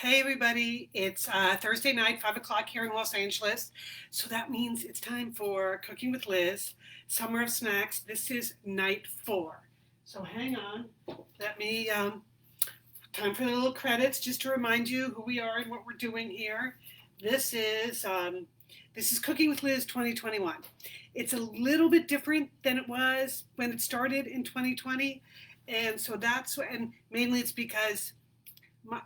Hey everybody, it's Thursday night, 5 o'clock here in Los Angeles. So that means it's time for Cooking with Liz, Summer of Snacks. This is night 4. So hang on, let me, time for the little credits just to remind you who we are and what we're doing here. This is, this is Cooking with Liz 2021. It's a little bit different than it was when it started in 2020. And so and mainly it's because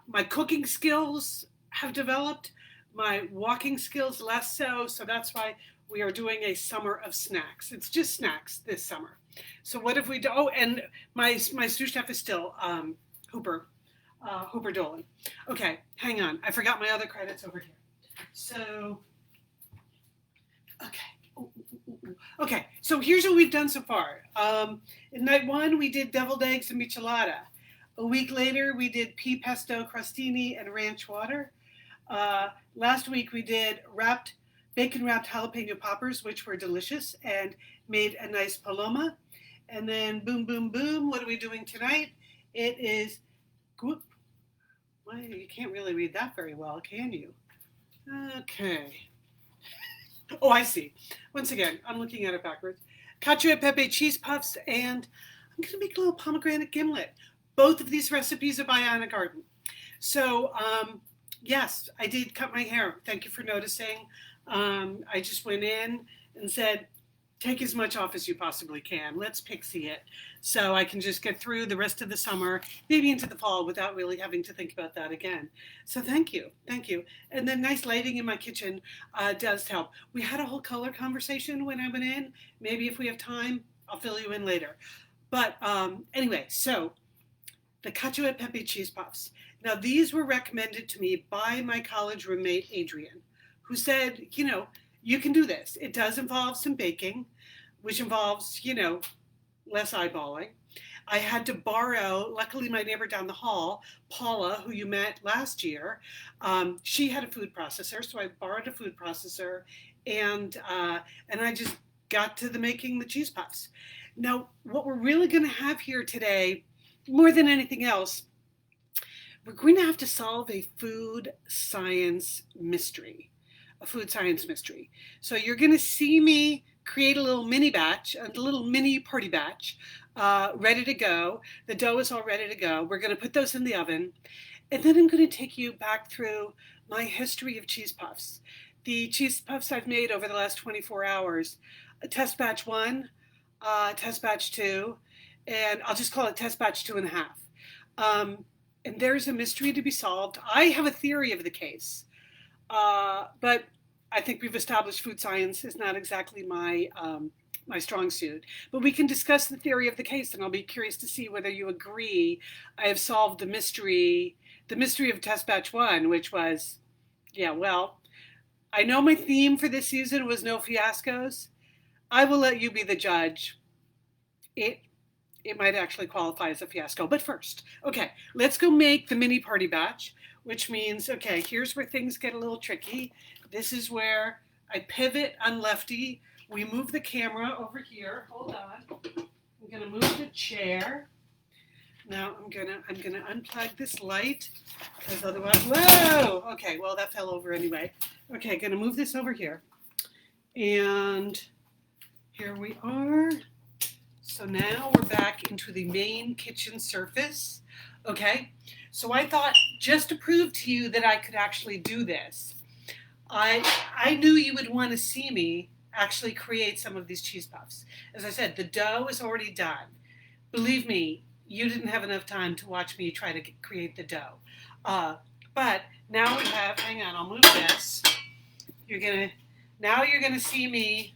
my cooking skills have developed, my walking skills less so. So that's why we are doing a summer of snacks. It's just snacks this summer. So what have we done? Oh, and my sous chef is still Hooper Dolan. Okay, hang on. I forgot my other credits over here. So, okay. Okay, so here's what we've done so far. In night 1, we did deviled eggs and michelada. A week later, we did pea pesto crostini and ranch water. Last week, we did bacon-wrapped jalapeno poppers, which were delicious, and made a nice paloma. And then, boom, boom, boom, what are we doing tonight? It is, well, you can't really read that very well, can you? Okay. Oh, I see. Once again, I'm looking at it backwards. Cacio and Pepe Cheese Puffs, and I'm going to make a little pomegranate gimlet. Both of these recipes are by Garten. So, yes, I did cut my hair. Thank you for noticing. I just went in and said, take as much off as you possibly can. Let's pixie it so I can just get through the rest of the summer, maybe into the fall without really having to think about that again. So thank you. And then nice lighting in my kitchen does help. We had a whole color conversation when I went in. Maybe if we have time, I'll fill you in later. But anyway, so the Cacio and Pepe Cheese Puffs. Now, these were recommended to me by my college roommate, Adrian, who said, you can do this. It does involve some baking, which involves, less eyeballing. I had to borrow, luckily my neighbor down the hall, Paula, who you met last year, she had a food processor, so I borrowed a food processor, and I just got to making the cheese puffs. Now, what we're really going to have here today, more than anything else, we're going to have to solve a food science mystery. So you're going to see me create a little mini party batch, ready to go. The dough is all ready to go. We're going to put those in the oven. And then I'm going to take you back through my history of cheese puffs. The cheese puffs I've made over the last 24 hours. Test batch 1, test batch 2, and I'll just call it test batch 2.5. And there's a mystery to be solved. I have a theory of the case, but I think we've established food science is not exactly my strong suit. But we can discuss the theory of the case, and I'll be curious to see whether you agree I have solved the mystery of test batch 1, which was, I know my theme for this season was no fiascos. I will let you be the judge. It might actually qualify as a fiasco. But first, okay, let's go make the mini party batch, which means, okay, here's where things get a little tricky. This is where I pivot on lefty. We move the camera over here. Hold on. I'm going to move the chair. Now I'm gonna unplug this light because otherwise, whoa! Okay, well that fell over anyway. Okay, gonna move this over here. And here we are. So now we're back into the main kitchen surface. Okay, so I thought just to prove to you that I could actually do this, I knew you would want to see me actually create some of these cheese puffs. As I said, the dough is already done. Believe me, you didn't have enough time to watch me try to create the dough. But now we have, hang on, I'll move this. Now you're gonna see me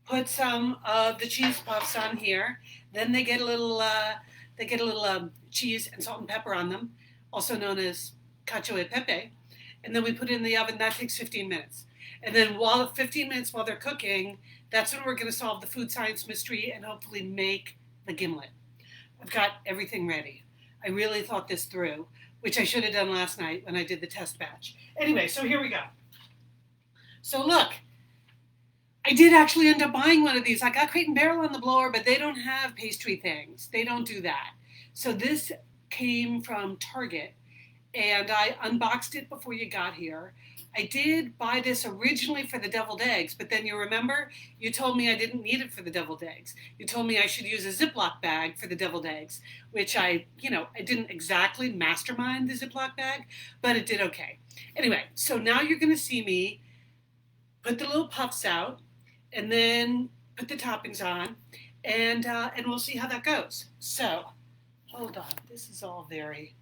put some of the cheese puffs on here. Then they get a little cheese and salt and pepper on them, also known as cacio e pepe. And then we put it in the oven. That takes 15 minutes. And then 15 minutes while they're cooking, that's when we're going to solve the food science mystery and hopefully make the gimlet. I've got everything ready. I really thought this through, which I should have done last night when I did the test batch. Anyway, so here we go. So look, I did actually end up buying one of these. I got Crate and Barrel on the blower, but they don't have pastry things. They don't do that. So this came from Target, and I unboxed it before you got here. I did buy this originally for the deviled eggs, but then you remember you told me I didn't need it for the deviled eggs. You told me I should use a Ziploc bag for the deviled eggs, which I didn't exactly mastermind the Ziploc bag, but it did okay. Anyway, so now you're going to see me put the little puffs out and then put the toppings on, and we'll see how that goes. So, hold on. This is all very...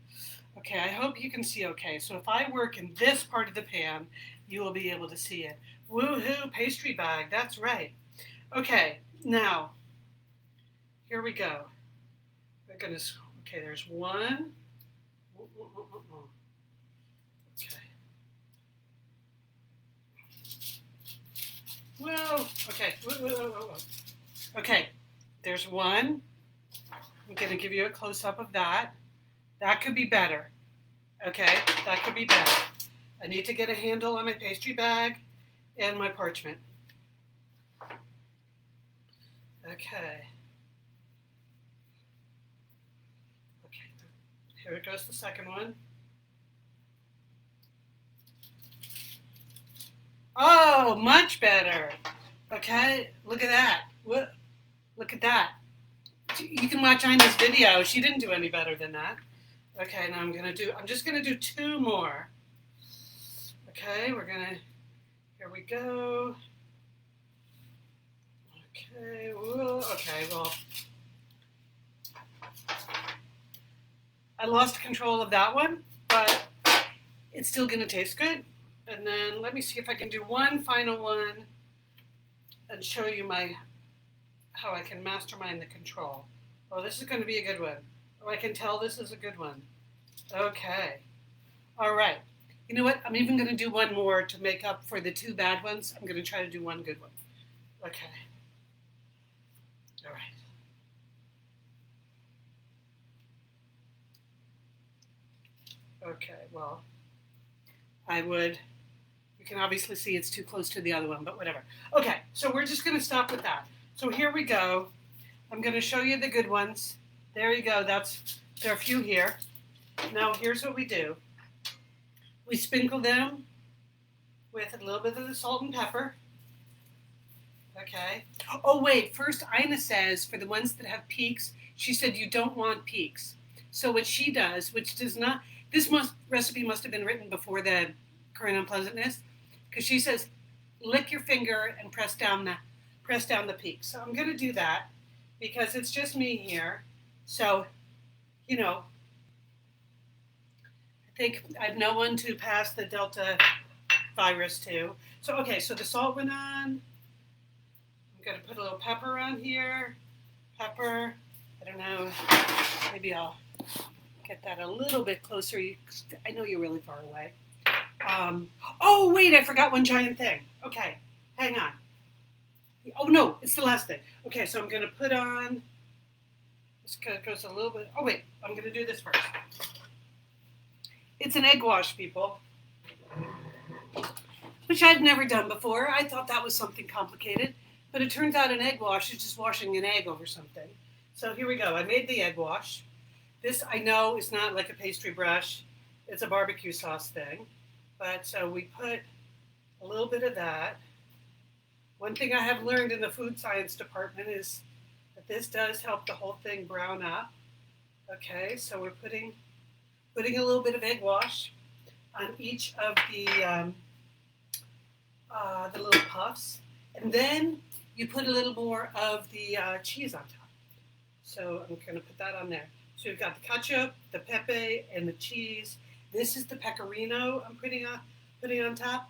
Okay, I hope you can see okay. So if I work in this part of the pan, you will be able to see it. Woohoo, pastry bag, that's right. Okay, now, here we go. We're gonna, okay, there's one. Okay. Whoa, okay, whoa. Okay, there's one. I'm gonna give you a close-up of that. That could be better. Okay, that could be better. I need to get a handle on my pastry bag and my parchment. Okay. Okay, here goes the second one. Oh, much better. Okay, look at that. Look at that. You can watch Ina's video. She didn't do any better than that. Okay, now I'm just gonna do two more. Okay, here we go. Okay, well, I lost control of that one, but it's still gonna taste good. And then let me see if I can do one final one and show you how I can mastermind the control. Oh, this is gonna be a good one. Oh, I can tell this is a good one. Okay. All right. You know what? I'm even going to do one more to make up for the two bad ones. I'm going to try to do one good one. Okay. All right. Okay, well, you can obviously see it's too close to the other one, but whatever. Okay, so we're just going to stop with that. So here we go. I'm going to show you the good ones. There you go. There are a few here. Now here's what we do. We sprinkle them with a little bit of the salt and pepper. Okay. Oh wait, first Ina says for the ones that have peaks, she said you don't want peaks. So what she does, which does not, recipe must have been written before the current unpleasantness, because she says lick your finger and press down the peaks. So I'm going to do that because it's just me here. So, I think I have no one to pass the Delta virus to. So, okay, so the salt went on. I'm going to put a little pepper on here. Pepper. I don't know. Maybe I'll get that a little bit closer. I know you're really far away. Oh, wait, I forgot one giant thing. Okay, hang on. Oh, no, it's the last thing. Okay, so I'm going to put on... This goes a little bit... Oh, wait, I'm going to do this first. It's an egg wash, people, which I've never done before. I thought that was something complicated, but it turns out an egg wash is just washing an egg over something. So here we go. I made the egg wash. This, I know, is not like a pastry brush. It's a barbecue sauce thing. But so we put a little bit of that. One thing I have learned in the food science department is that this does help the whole thing brown up. Okay, so we're putting a little bit of egg wash on each of the little puffs, and then you put a little more of the cheese on top. So I'm going to put that on there. So we've got the Cacio, the Pepe, and the cheese. This is the pecorino I'm putting on top.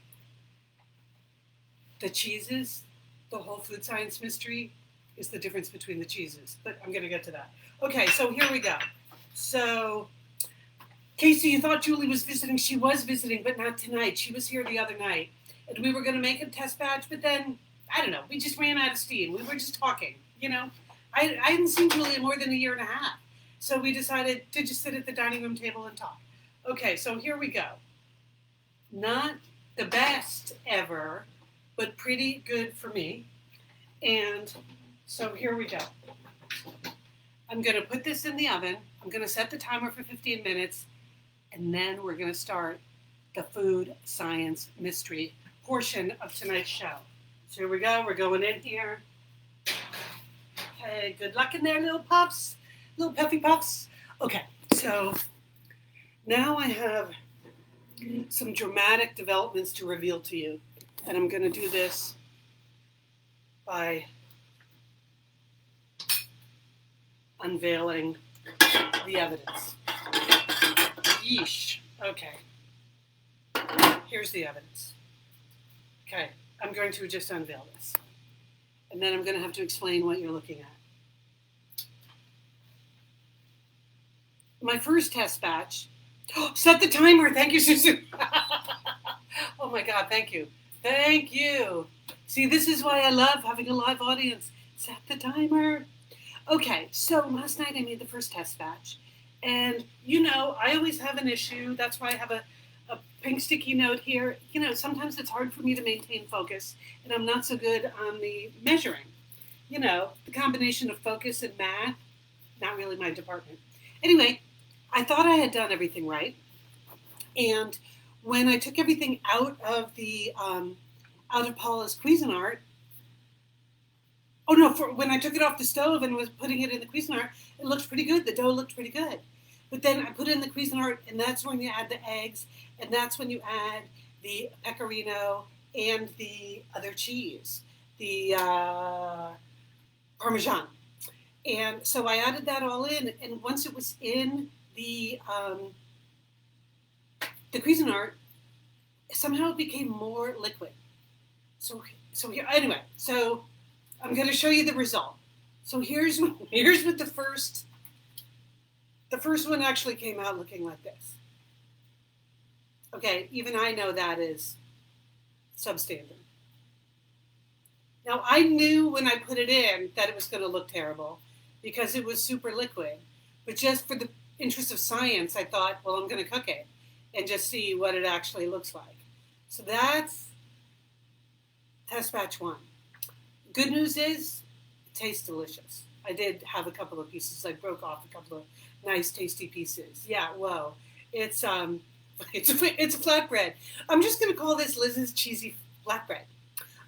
The cheeses, the whole food science mystery is the difference between the cheeses, but I'm going to get to that. Okay, so here we go. So, Casey, you thought Julie was visiting. She was visiting, but not tonight. She was here the other night, and we were going to make a test batch, but then, I don't know, we just ran out of steam. We were just talking, I hadn't seen Julie in more than a year and a half, so we decided to just sit at the dining room table and talk. Okay, so here we go. Not the best ever, but pretty good for me. And so here we go. I'm going to put this in the oven. I'm going to set the timer for 15 minutes. And then we're going to start the food science mystery portion of tonight's show. So here we go. We're going in here. Okay, good luck in there, little puffs, little puffy puffs. Okay, so now I have some dramatic developments to reveal to you. And I'm going to do this by unveiling the evidence. Yeesh. Okay. Here's the evidence. Okay, I'm going to just unveil this. And then I'm going to have to explain what you're looking at. My first test batch. Set the timer. Thank you, Susan. Oh my God, thank you. Thank you. See, this is why I love having a live audience. Set the timer. Okay, so last night I made the first test batch. And, you know, I always have an issue. That's why I have a pink sticky note here. You know, sometimes it's hard for me to maintain focus, and I'm not so good on the measuring. You know, the combination of focus and math, not really my department. Anyway, I thought I had done everything right. And when I took everything out of the, out of Paula's Cuisinart, when I took it off the stove and was putting it in the Cuisinart, it looked pretty good. The dough looked pretty good. But then I put it in the Cuisinart, and that's when you add the eggs, and that's when you add the pecorino and the other cheese, the Parmesan. And so I added that all in, and once it was in the Cuisinart, somehow it became more liquid. So here, anyway, so I'm going to show you the result. So here's what the first one actually came out looking like this. Okay, even I know that is substandard. Now, I knew when I put it in that it was going to look terrible because it was super liquid. But just for the interest of science, I thought, well, I'm going to cook it and just see what it actually looks like. So that's test batch 1. Good news is it tastes delicious. I did have a couple of pieces. I broke off a couple of nice, tasty pieces. Yeah, whoa. It's a flatbread. I'm just going to call this Liz's cheesy flatbread.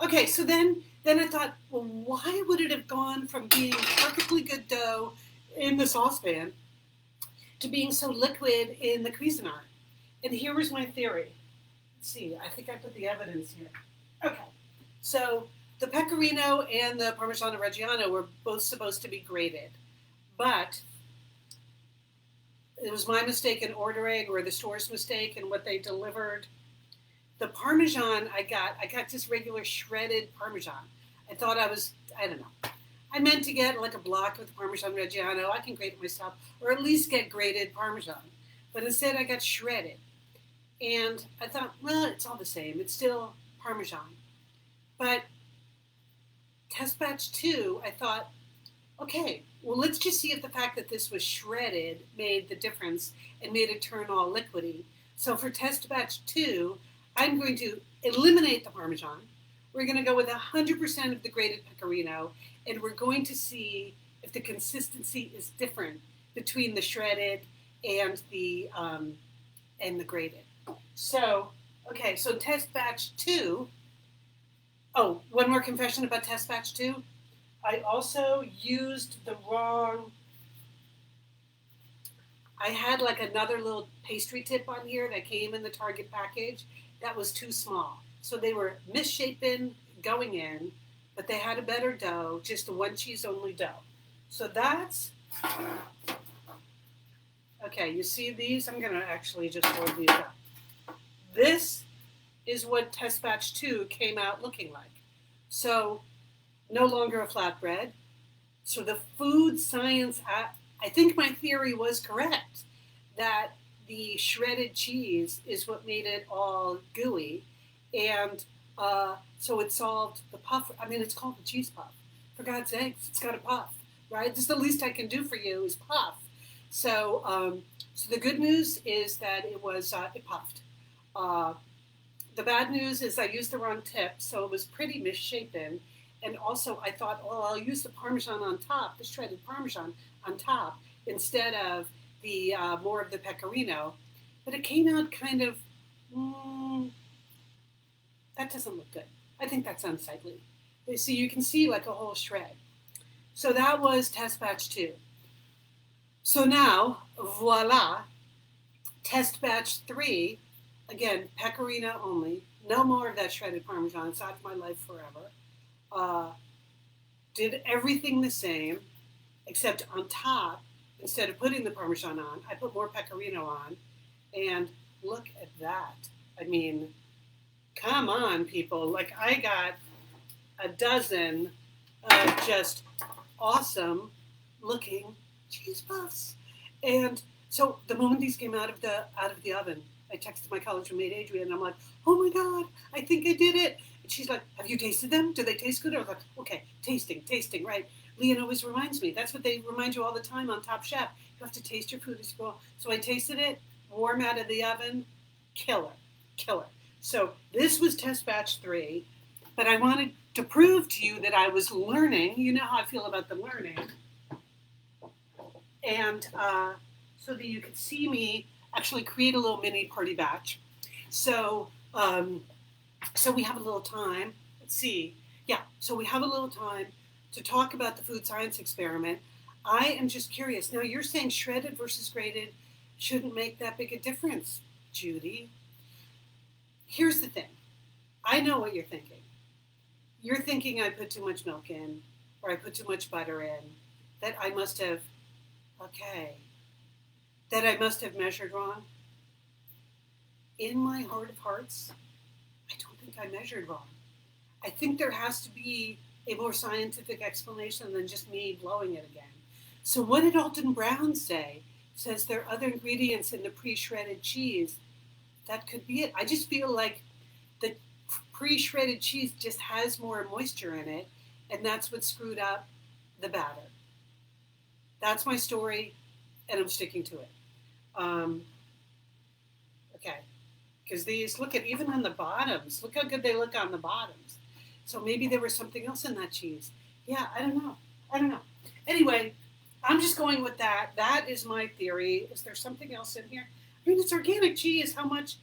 Okay, so then I thought, well, why would it have gone from being perfectly good dough in the saucepan to being so liquid in the Cuisinart? And here was my theory. Let's see, I think I put the evidence here. Okay, so the pecorino and the Parmigiano Reggiano were both supposed to be grated, but it was my mistake in ordering, or the store's mistake in what they delivered. The Parmesan I got just regular shredded Parmesan. I thought I don't know. I meant to get like a block of the Parmesan Reggiano. I can grate it myself, or at least get grated Parmesan. But instead I got shredded. And I thought, well, it's all the same. It's still Parmesan. But test batch 2, I thought, okay, well, let's just see if the fact that this was shredded made the difference and made it turn all liquidy. So for test batch 2, I'm going to eliminate the Parmesan. We're going to go with 100% of the grated pecorino, and we're going to see if the consistency is different between the shredded and the grated. So, okay, so test batch 2. Oh, one more confession about test batch 2. I also used the wrong, I had like another little pastry tip on here that came in the Target package that was too small. So they were misshapen going in, but they had a better dough, just a one cheese only dough. So that's, okay, you see these? I'm going to actually just hold these up. This is what test batch 2 came out looking like. So no longer a flatbread. So the food science, I think my theory was correct, that the shredded cheese is what made it all gooey. And so it solved the puff. I mean, it's called the cheese puff. For God's sakes, it's got a puff, right? Just the least I can do for you is puff. So, so the good news is that it puffed. The bad news is I used the wrong tip, so it was pretty misshapen. And also I thought, oh, I'll use the Parmesan on top, the shredded Parmesan on top, instead of the more of the pecorino. but it came out kind of, that doesn't look good. I think that's unsightly. So you can see like a whole shred. So that was test batch 2. So now, voila, test batch 3, again, pecorino only, no more of that shredded Parmesan. It's out of my life forever. Did everything the same, except on top, instead of putting the Parmesan on, I put more pecorino on. And look at that. I mean, come on, people. Like, I got a dozen of just awesome looking cheese puffs. And so the moment these came out of the oven, I texted my college roommate Adrian, and I'm like, "Oh my God, I think I did it." And she's like, "Have you tasted them? Do they taste good?" I was like, "Okay, tasting, right?" Leon always reminds me. That's what they remind you all the time on Top Chef. You have to taste your food as you go. So I tasted it, warm out of the oven, killer. So this was test batch 3, but I wanted to prove to you that I was learning. You know how I feel about the learning. And so that you could see me actually create a little mini party batch. So we have a little time. Let's see. Yeah, so we have a little time to talk about the food science experiment. I am just curious. Now, you're saying shredded versus grated shouldn't make that big a difference, Judy. Here's the thing. I know what you're thinking. You're thinking I put too much milk in, or I put too much butter in, that I must have measured wrong. In my heart of hearts, I don't think I measured wrong. I think there has to be a more scientific explanation than just me blowing it again. So what did Alton Brown say? Says there are other ingredients in the pre-shredded cheese. That could be it. I just feel like the pre-shredded cheese just has more moisture in it, and that's what screwed up the batter. That's my story, and I'm sticking to it. Okay, because these, look at, even on the bottoms, look how good they look on the bottoms. So maybe there was something else in that cheese. Yeah, I don't know. Anyway, I'm just going with that. That is my theory. Is there something else in here? I mean, it's organic cheese. How much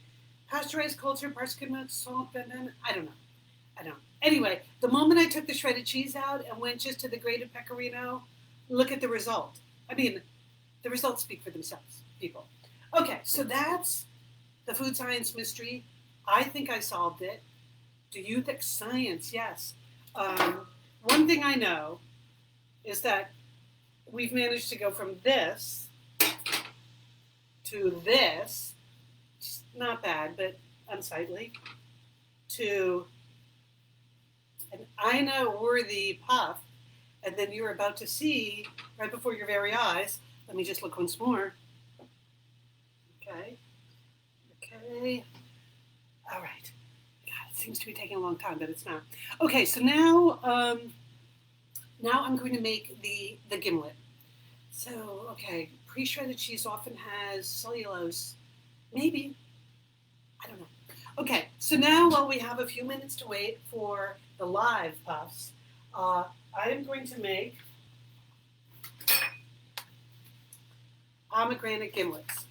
pasteurized culture, parsnip nuts, salt, and I don't know. Anyway, the moment I took the shredded cheese out and went just to the grated pecorino, look at the result. I mean, the results speak for themselves, people. Okay, so that's the food science mystery. I think I solved it. Do you think science? Yes. One thing I know is that we've managed to go from this to this, not bad, but unsightly, to an I know worthy puff, and then you're about to see, right before your very eyes, let me just look once more. Okay. All right. God, it seems to be taking a long time, but it's not. Okay, so now I'm going to make the gimlet. So, okay, pre-shredded cheese often has cellulose. Maybe. I don't know. Okay, so now while we have a few minutes to wait for the live puffs, I am going to make pomegranate gimlets.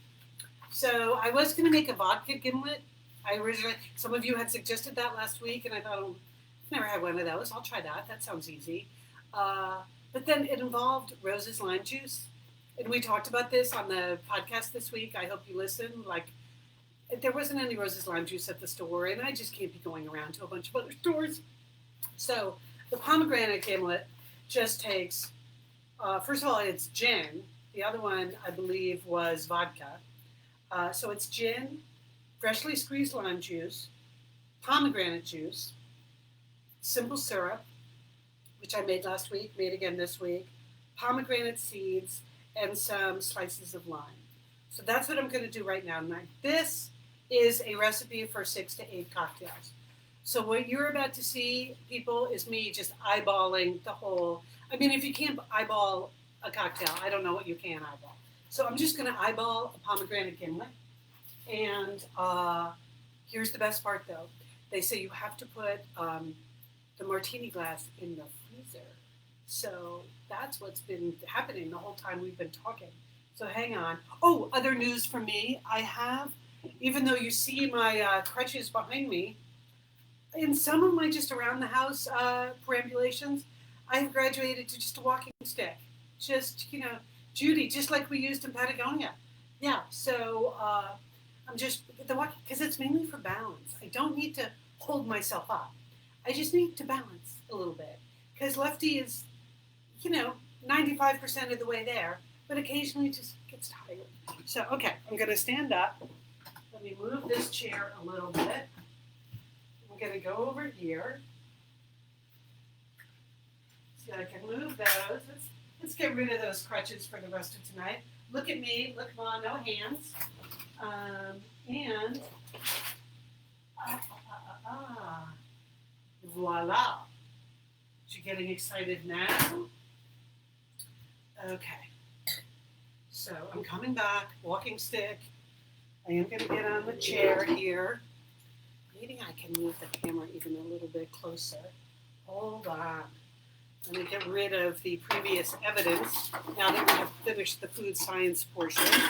So I was going to make a vodka gimlet. Some of you had suggested that last week, and I thought, oh, I've never had one of those. I'll try that. That sounds easy. But then it involved Rose's lime juice. And we talked about this on the podcast this week. I hope you listened. Like, there wasn't any Rose's lime juice at the store, and I just can't be going around to a bunch of other stores. So the pomegranate gimlet just takes, first of all, it's gin. The other one, I believe, was vodka. So it's gin, freshly squeezed lime juice, pomegranate juice, simple syrup, which I made last week, made again this week, pomegranate seeds, and some slices of lime. So that's what I'm going to do right now. Now, this is a recipe for 6 to 8 cocktails. So what you're about to see, people, is me just eyeballing the whole. I mean, if you can't eyeball a cocktail, I don't know what you can eyeball. So I'm just going to eyeball a pomegranate gimlet. And here's the best part, though. They say you have to put the martini glass in the freezer. So that's what's been happening the whole time we've been talking. So hang on. Oh, other news from me. I have, even though you see my crutches behind me, in some of my just around the house perambulations, I've graduated to just a walking stick. Just, Judy, just like we used in Patagonia. Yeah, so I'm just, the walking, because it's mainly for balance. I don't need to hold myself up. I just need to balance a little bit. Because Lefty is, 95% of the way there, but occasionally just gets tired. So, okay, I'm going to stand up. Let me move this chair a little bit. I'm going to go over here. So I can move those. Let's get rid of those crutches for the rest of tonight. Look at me. Look, Mom, no hands. And voila. You're getting excited now? Okay. So I'm coming back, walking stick. I am going to get on the chair here. Maybe I can move the camera even a little bit closer. Hold on. I'm going to get rid of the previous evidence now that we have finished the food science portion.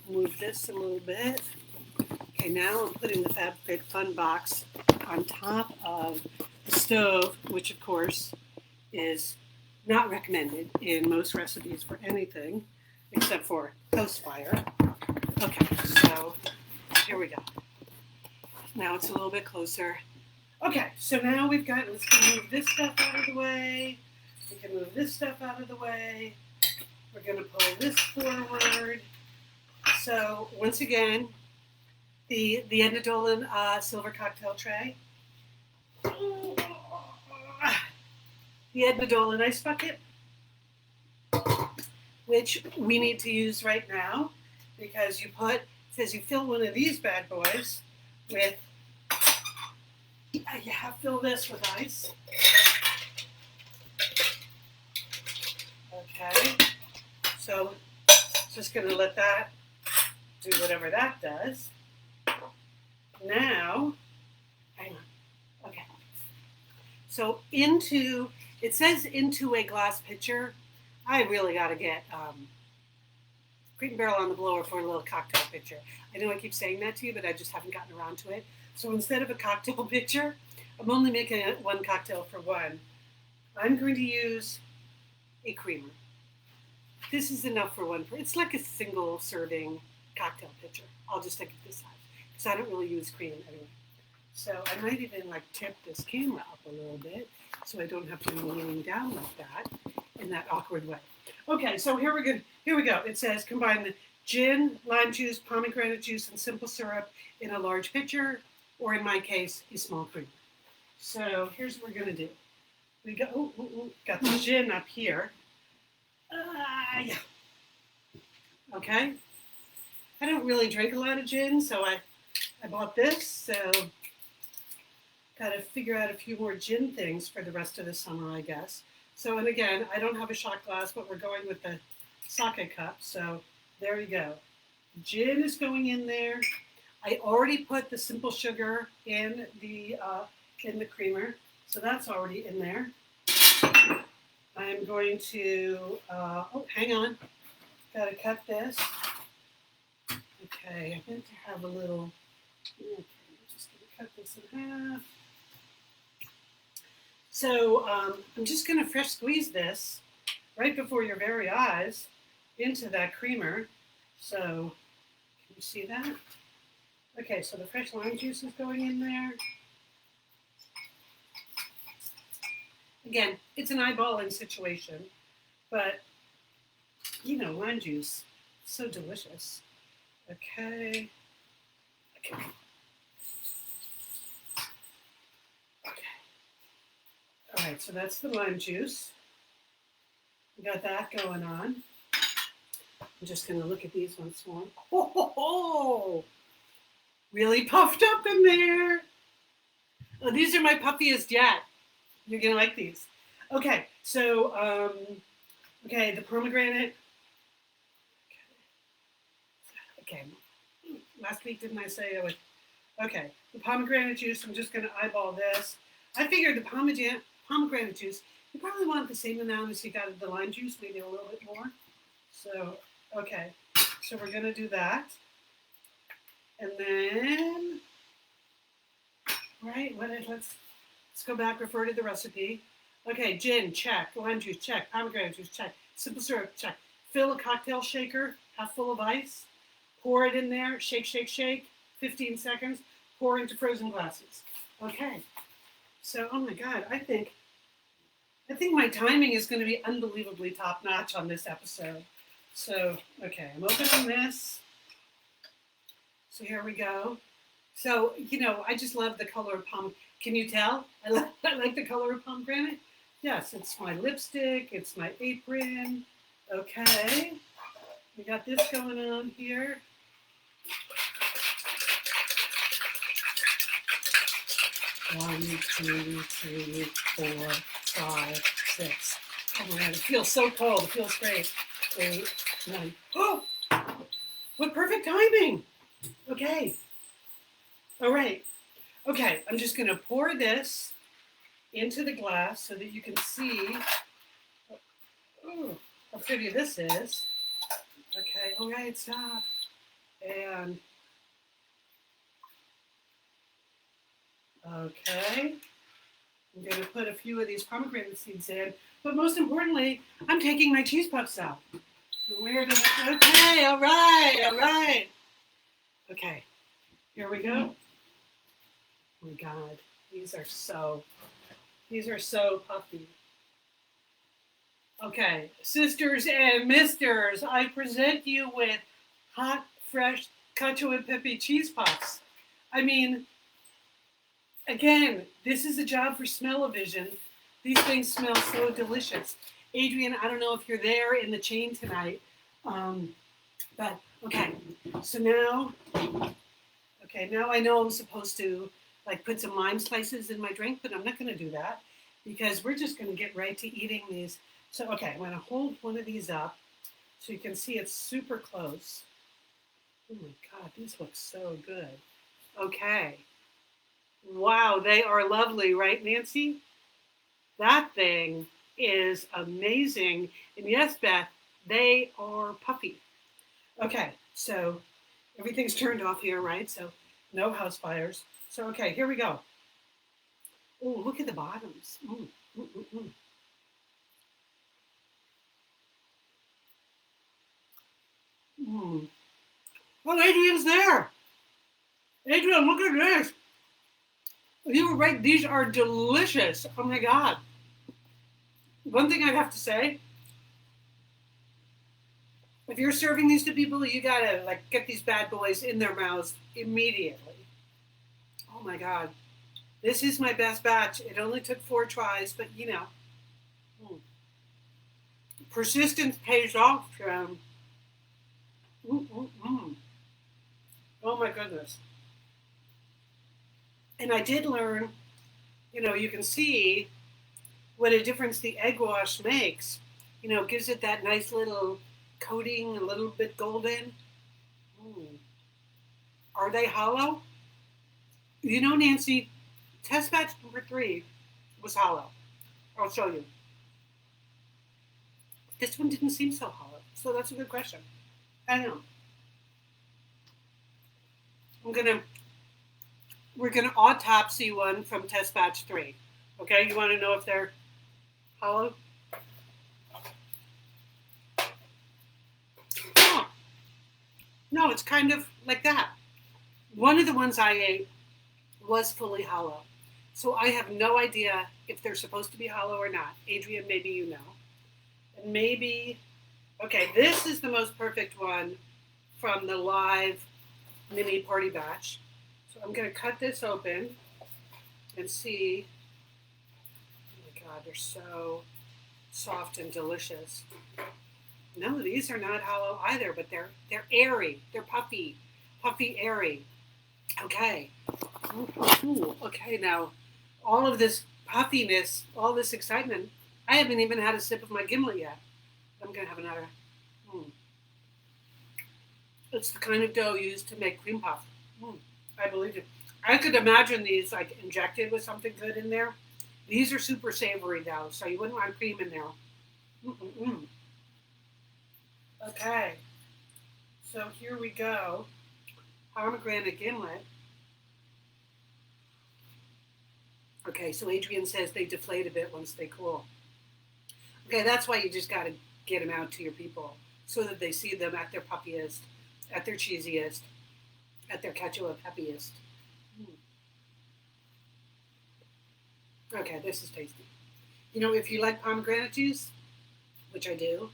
Move this a little bit. Okay, now I'm putting the FabFitFun box on top of the stove, which of course is not recommended in most recipes for anything except for house fire. Okay, so here we go. Now it's a little bit closer. Okay, so now let's move this stuff out of the way. We can move this stuff out of the way. We're going to pull this forward. So once again, the Edna Dolan silver cocktail tray. The Edna Dolan ice bucket, which we need to use right now because it says you fill one of these bad boys with, fill this with ice. Okay, so just going to let that do whatever that does. Now, hang on. Okay. So it says into a glass pitcher. I really got to get Crate and Barrel on the blower for a little cocktail pitcher. I know I keep saying that to you, but I just haven't gotten around to it. So instead of a cocktail pitcher, I'm only making one cocktail for one. I'm going to use a creamer. This is enough for one. It's like a single serving cocktail pitcher. I'll just take it this size because I don't really use cream anyway. So I might even tip this camera up a little bit so I don't have to be leaning down like that in that awkward way. Okay, so here we go. It says combine the gin, lime juice, pomegranate juice, and simple syrup in a large pitcher, or in my case, a small creamer. So here's what we're going to do. We got the gin up here. Yeah. Okay. I don't really drink a lot of gin, so I bought this. So got to figure out a few more gin things for the rest of the summer, I guess. So, and again, I don't have a shot glass, but we're going with the sake cup. So there you go. Gin is going in there. I already put the simple sugar in the creamer, so that's already in there. I'm going to, hang on. Got to cut this. Okay, I meant to have a little, okay, just going to cut this in half. So I'm just going to fresh squeeze this right before your very eyes into that creamer. So can you see that? Okay, so the fresh lime juice is going in there. Again, it's an eyeballing situation, but lime juice, so delicious. Okay. All right, so that's the lime juice. We got that going on. I'm just going to look at these once more. Oh, really puffed up in there. Oh, these are my puffiest yet. You're going to like these. Okay, so, the pomegranate. Okay, last week didn't I say I would? Okay, the pomegranate juice, I'm just going to eyeball this. I figured the pomegranate juice, you probably want the same amount as you got of the lime juice, maybe a little bit more. So, okay, So we're gonna do that. And then, right, let's go back, refer to the recipe. Okay, gin, check. Lime juice, check. Pomegranate juice, check. Simple syrup, check. Fill a cocktail shaker, half full of ice. Pour it in there, shake, shake, shake, 15 seconds. Pour into frozen glasses. Okay, so, oh my God, I think my timing is going to be unbelievably top notch on this episode. So, okay, I'm opening this. So here we go. So, I just love the color of pomegranate. Can you tell? I like the color of pomegranate. Yes, it's my lipstick. It's my apron. Okay. We got this going on here. One, two, three, 4, 5, 6. Oh my God, it feels so cold. It feels great. 8, 9. Oh, what perfect timing. Okay. All right. Okay, I'm just going to pour this into the glass so that you can see how pretty this is. Okay, all right, stop. And, okay. I'm going to put a few of these pomegranate seeds in. But most importantly, I'm taking my cheese puffs out. Okay, all right. Okay, here we go. Oh my God, these are so puffy. Okay, sisters and misters, I present you with hot, fresh Cacio and Pepe Cheese Puffs. I mean, again, this is a job for smell-o-vision. These things smell so delicious. Adrian, I don't know if you're there in the chain tonight, but okay. So now I know I'm supposed to put some lime slices in my drink, but I'm not going to do that because we're just going to get right to eating these. So okay, I'm going to hold one of these up so you can see it's super close. Oh my God, these look so good. Okay. Wow, they are lovely, right, Nancy? That thing is amazing. And yes, Beth, they are puffy. Okay, so everything's turned off here, right? So no house fires. So, okay, here we go. Oh, look at the bottoms. Oh, Adrian's there. Adrian, look at this. You were right. These are delicious. Oh, my God. One thing I'd have to say, if you're serving these to people, you got to, get these bad boys in their mouths immediately. Oh, my God. This is my best batch. It only took 4 tries, but, persistence pays off. Oh, my goodness. And I did learn, you can see what a difference the egg wash makes. Gives it that nice little coating, a little bit golden. Are they hollow? Nancy, test batch number 3 was hollow. I'll show you. This one didn't seem so hollow, so that's a good question. I know. We're gonna autopsy one from test batch 3. Okay, you want to know if they're hollow? Oh. No, it's kind of like that. One of the ones I ate was fully hollow. So I have no idea if they're supposed to be hollow or not. Adrian, maybe you know. And maybe, okay, this is the most perfect one from the live mini party batch. So I'm going to cut this open and see. Oh my God, they're so soft and delicious. No, these are not hollow either, but they're airy. They're puffy, airy. Okay. Ooh, okay, now all of this puffiness, all this excitement, I haven't even had a sip of my gimlet yet. I'm going to have another. It's the kind of dough used to make cream puff. I believe it. I could imagine these injected with something good in there. These are super savory though, so you wouldn't want cream in there. Okay. So here we go. Pomegranate Gimlet. Okay, so Adrian says they deflate a bit once they cool. Okay, that's why you just got to get them out to your people so that they see them at their puppiest, at their cheesiest, at their Cacio peppiest. Okay, this is tasty. You know, if you like pomegranate juice, which I do,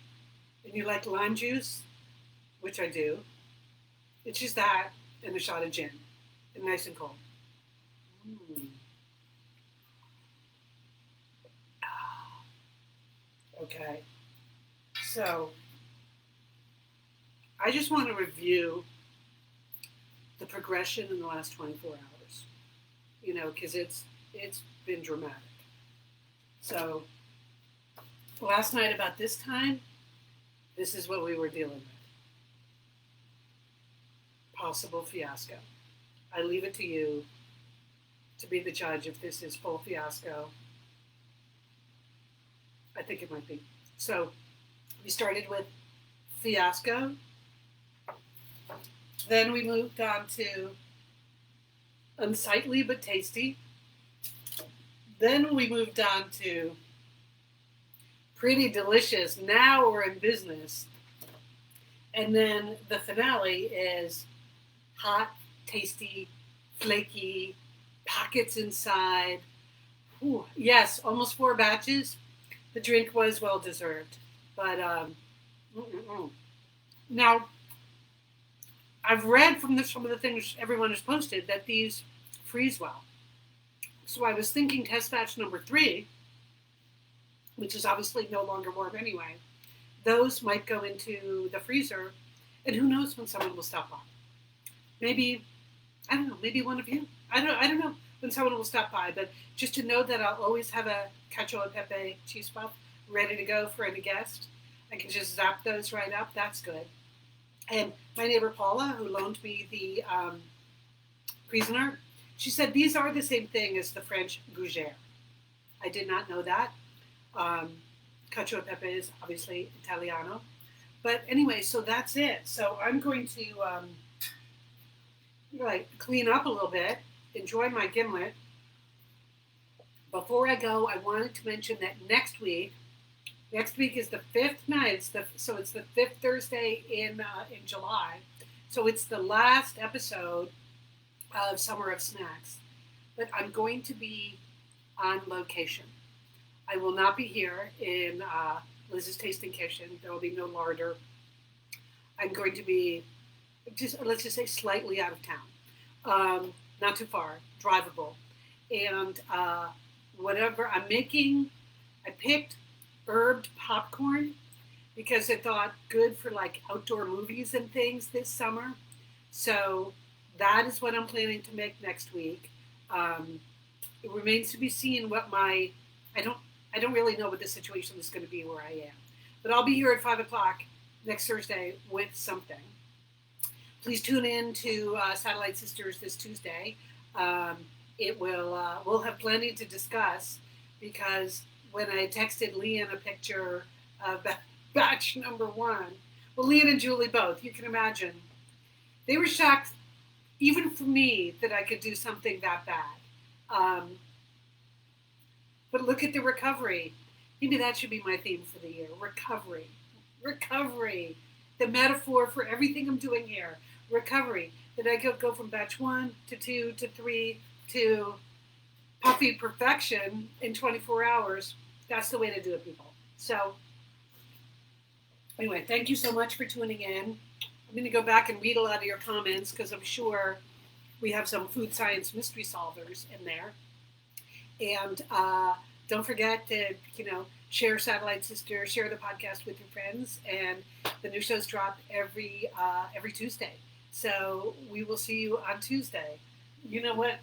and you like lime juice, which I do, it's just that and a shot of gin, and nice and cold. Mm. Okay, so I just want to review the progression in the last 24 hours, you know, because it's been dramatic. So last night about this time, this is what we were dealing with. Possible fiasco. I leave it to you to be the judge if this is full fiasco. I think it might be. So we started with Fiasco. Then we moved on to Unsightly but Tasty. Then we moved on to Pretty Delicious. Now we're in business. And then the finale is hot, tasty, flaky, pockets inside. Ooh, yes, almost 4 batches. The drink was well deserved. But now, I've read from some of the things everyone has posted that these freeze well. So I was thinking test batch number 3, which is obviously no longer warm anyway, those might go into the freezer, and who knows when someone will stop by. Maybe, I don't know, maybe one of you. I don't know when someone will stop by, but just to know that I'll always have a Cacio and Pepe Cheese Puff ready to go for any guest. I can just zap those right up. That's good. And my neighbor Paula, who loaned me the Prisoner, she said these are the same thing as the French gougère. I did not know that. Cacio e pepe is obviously Italiano. But anyway, so that's it. So I'm going to clean up a little bit, enjoy my gimlet. Before I go, I wanted to mention that next week is the 5th night, so it's the 5th Thursday in July. So it's the last episode of Summer of Snacks. But I'm going to be on location. I will not be here in Liz's Tasting Kitchen. There will be no larder. I'm going to be let's just say slightly out of town. Not too far, drivable. And whatever I'm making, I picked herbed popcorn because I thought good for like outdoor movies and things this summer. So that is what I'm planning to make next week. It remains to be seen what I don't really know what the situation is going to be where I am. But I'll be here at 5 o'clock next Thursday with something. Please tune in to Satellite Sisters this Tuesday. We'll have plenty to discuss because when I texted Leanne a picture of batch number 1, well, Leanne and Julie both, you can imagine, they were shocked, even for me, that I could do something that bad. But look at the recovery. Maybe that should be my theme for the year. Recovery. Recovery. The metaphor for everything I'm doing here. Recovery. That I could go from batch 1 to 2 to 3 to puffy perfection in 24 hours. That's the way to do it, people. So, anyway, thank you so much for tuning in. I'm going to go back and read a lot of your comments because I'm sure we have some food science mystery solvers in there. And don't forget to, share Satellite Sister, share the podcast with your friends. And the new shows drop every Tuesday. So we will see you on Tuesday. You know what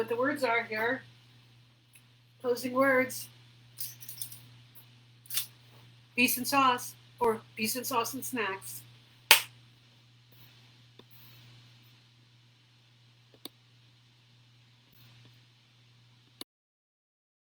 the words are here. Closing words. Peace and sauce, or peace and sauce and snacks.